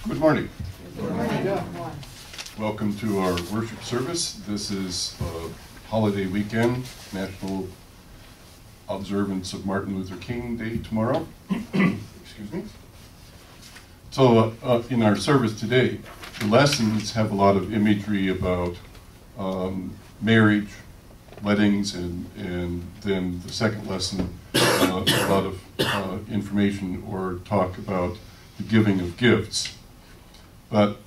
Good morning. Good morning. Welcome to our worship service. This is a holiday weekend, National Observance of Martin Luther King Day tomorrow. Excuse me. So in our service today, the lessons have a lot of imagery about marriage, weddings, and then the second lesson, a lot of information or talk about the giving of gifts. But,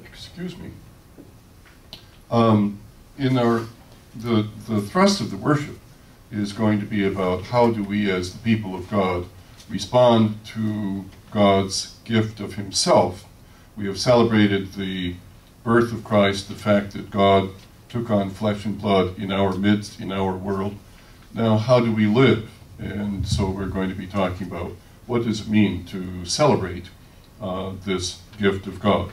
excuse me, in the thrust of the worship is going to be about how do we as the people of God respond to God's gift of himself. We have celebrated the birth of Christ, the fact that God took on flesh and blood in our midst, in our world. Now, how do we live? And so we're going to be talking about what does it mean to celebrate this gift of God.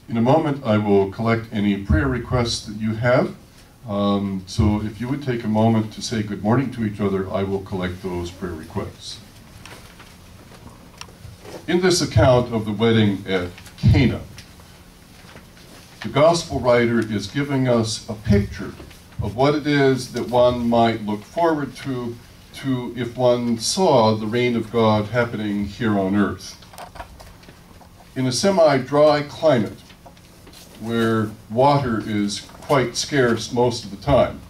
In a moment, I will collect any prayer requests that you have. So if you would take a moment to say good morning to each other, I will collect those prayer requests. In this account of the wedding at Cana, the gospel writer is giving us a picture of what it is that one might look forward to if one saw the reign of God happening here on earth. In a semi-dry climate, where water is quite scarce most of the time,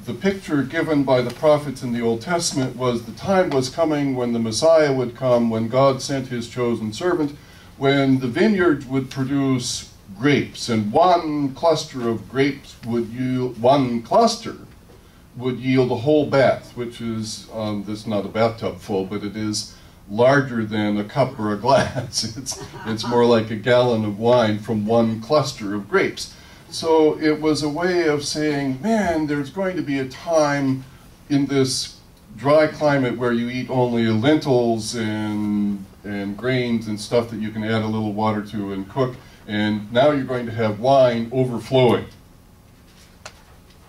the picture given by the prophets in the Old Testament was the time was coming when the Messiah would come, when God sent his chosen servant, when the vineyards would produce grapes, and one cluster of grapes would yield, a whole bath, which is, this is not a bathtub full, but it is larger than a cup or a glass. It's more like a gallon of wine from one cluster of grapes. So it was a way of saying, man, there's going to be a time in this dry climate where you eat only lentils and grains and stuff that you can add a little water to and cook, and now you're going to have wine overflowing.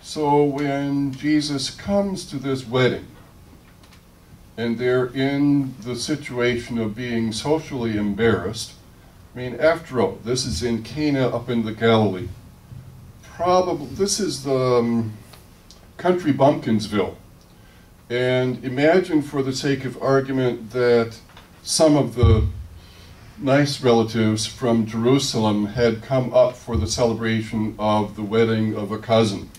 So when Jesus comes to this wedding, and they're in the situation of being socially embarrassed, I mean, after all, this is in Cana up in the Galilee. Probably, this is the country bumpkinsville. And imagine, for the sake of argument, that some of the nice relatives from Jerusalem had come up for the celebration of the wedding of a cousin.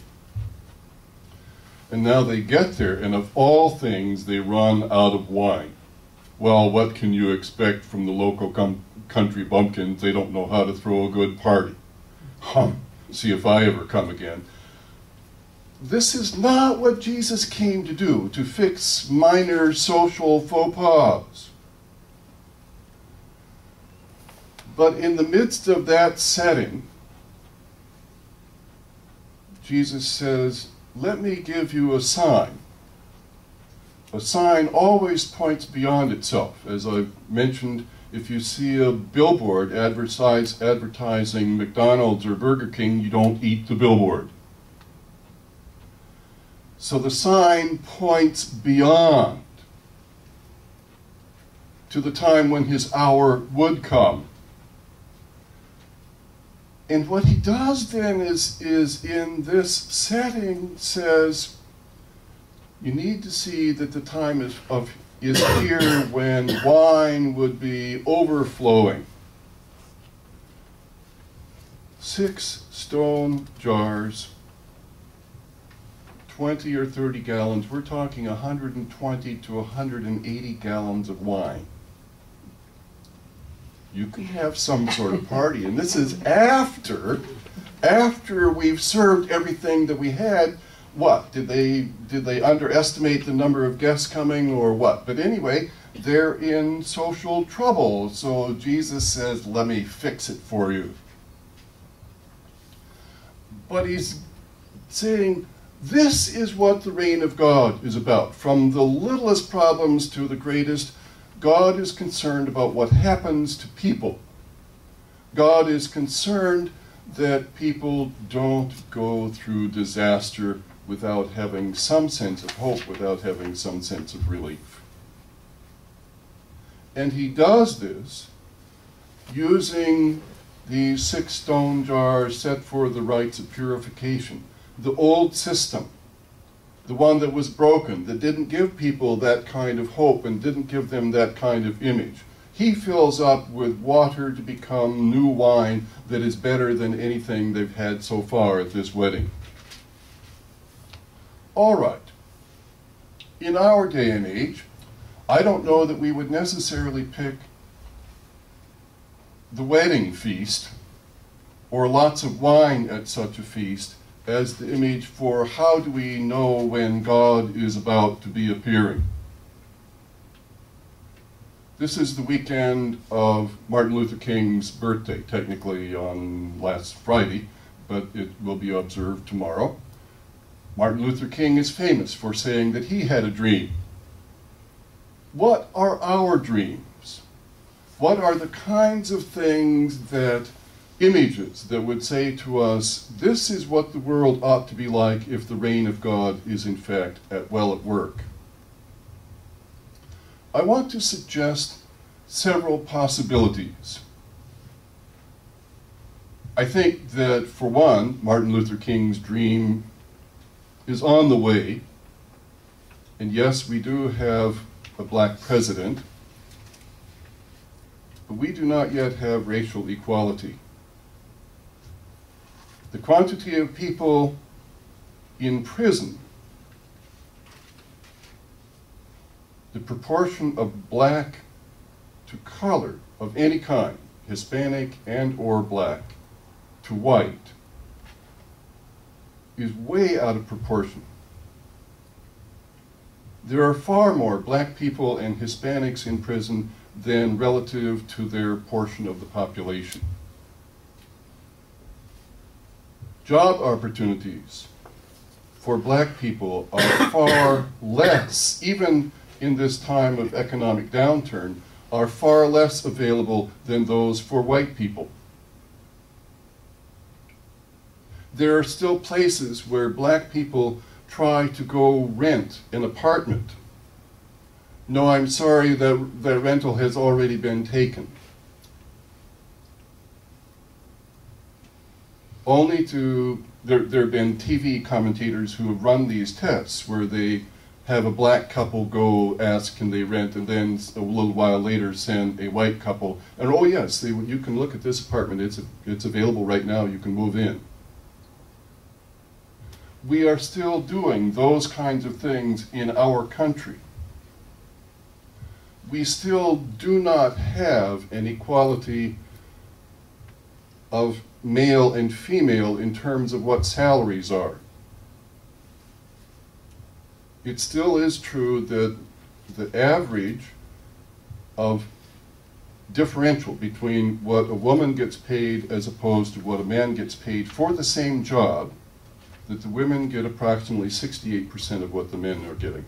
And now they get there, and of all things, they run out of wine. Well, what can you expect from the local country bumpkins? They don't know how to throw a good party. See if I ever come again. This is not what Jesus came to do, to fix minor social faux pas. But in the midst of that setting, Jesus says, let me give you a sign. A sign always points beyond itself. As I've mentioned, if you see a billboard advertising McDonald's or Burger King, you don't eat the billboard. So the sign points beyond to the time when his hour would come. And what he does then is in this setting says, you need to see that the time is here when wine would be overflowing. 6 stone jars, 20 or 30 gallons. We're talking 120 to 180 gallons of wine. You can have some sort of party, and this is after we've served everything that we had. What, did they underestimate the number of guests coming or what? But anyway, they're in social trouble, so Jesus says, let me fix it for you. But he's saying, this is what the reign of God is about. From the littlest problems to the greatest, God is concerned about what happens to people. God is concerned that people don't go through disaster without having some sense of hope, without having some sense of relief. And he does this using these 6 stone jars set for the rites of purification. The old system, the one that was broken, that didn't give people that kind of hope and didn't give them that kind of image. He fills up with water to become new wine that is better than anything they've had so far at this wedding. All right. In our day and age, I don't know that we would necessarily pick the wedding feast or lots of wine at such a feast as the image for how do we know when God is about to be appearing. This is the weekend of Martin Luther King's birthday, technically on last Friday, but it will be observed tomorrow. Martin Luther King is famous for saying that he had a dream. What are our dreams? What are the kinds of things that, images that would say to us, this is what the world ought to be like if the reign of God is in fact at work? I want to suggest several possibilities. I think that, for one, Martin Luther King's dream is on the way. And yes, we do have a black president, but we do not yet have racial equality. The quantity of people in prison, the proportion of black to color of any kind, Hispanic and or black, to white, is way out of proportion. There are far more black people and Hispanics in prison than relative to their portion of the population. Job opportunities for black people are far less, even in this time of economic downturn, are far less available than those for white people. There are still places where black people try to go rent an apartment. No, I'm sorry, the rental has already been taken. Only to, there have been TV commentators who have run these tests where they have a black couple go ask can they rent, and then a little while later send a white couple, and oh yes, you can look at this apartment, it's available right now, you can move in. We are still doing those kinds of things in our country. We still do not have an equality of male and female in terms of what salaries are. It still is true that the average of differential between what a woman gets paid as opposed to what a man gets paid for the same job, that the women get approximately 68% of what the men are getting.